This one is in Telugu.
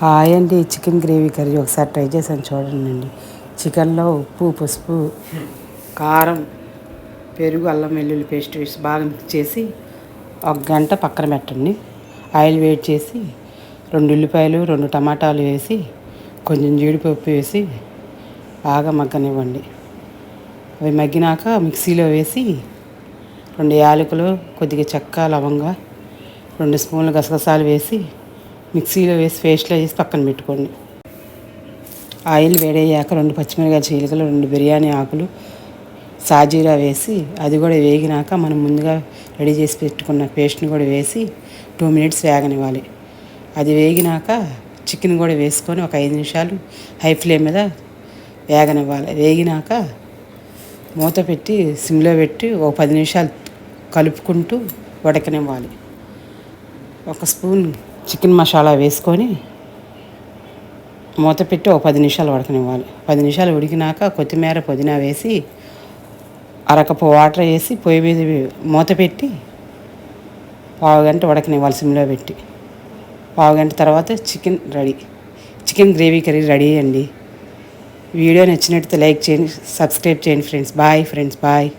హాయ్ అండి. చికెన్ గ్రేవీ కర్రీ ఒకసారి ట్రై చేశాను చూడండి. చికెన్లో ఉప్పు, పసుపు, కారం, పెరుగు, అల్లం వెల్లుల్లి పేస్ట్ వేసి బాగా మిక్స్ చేసి ఒక గంట పక్కన పెట్టండి. ఆయిల్ వేడి చేసి 2 ఉల్లిపాయలు 2 టమాటాలు వేసి కొంచెం జీడిపప్పు వేసి బాగా మగ్గనివ్వండి. అవి మగ్గినాక మిక్సీలో వేసి 2 యాలకులు, కొద్దిగా చెక్క, లవంగా, 2 స్పూన్లు గసగసాలు వేసి మిక్సీలో వేసి పేస్ట్లో వేసి పక్కన పెట్టుకోండి. ఆయిల్ వేడయ్యాక 2 పచ్చిమిరపకాయల చీలికలు, 2 బిర్యానీ ఆకులు, సాజీరా వేసి అది కూడా వేగినాక మనం ముందుగా రెడీ చేసి పెట్టుకున్న పేస్ట్ని కూడా వేసి 2 మినిట్స్ వేగనివ్వాలి. అది వేగినాక చికెన్ కూడా వేసుకొని ఒక 5 నిమిషాలు హై ఫ్లేమ్ మీద వేగనివ్వాలి. వేగినాక మూత పెట్టి సిమ్లో పెట్టి ఒక 10 నిమిషాలు కలుపుకుంటూ ఉడకనివ్వాలి. ఒక స్పూన్ చికెన్ మసాలా వేసుకొని మూత పెట్టి ఒక 10 నిమిషాలు ఉడకనివ్వాలి. 10 నిమిషాలు ఉడికినాక కొత్తిమీర, పుదీనా వేసి అరకప్పు వాటర్ వేసి పొయ్యి మీద మూత పెట్టి పావుగంట ఉడకనివ్వాలి సిమ్లో పెట్టి. పావుగంట తర్వాత chicken ready. Chicken gravy curry ready అండి. వీడియో నచ్చినట్లయితే లైక్ చేయండి, సబ్స్క్రైబ్ చేయండి ఫ్రెండ్స్. Bye friends, bye.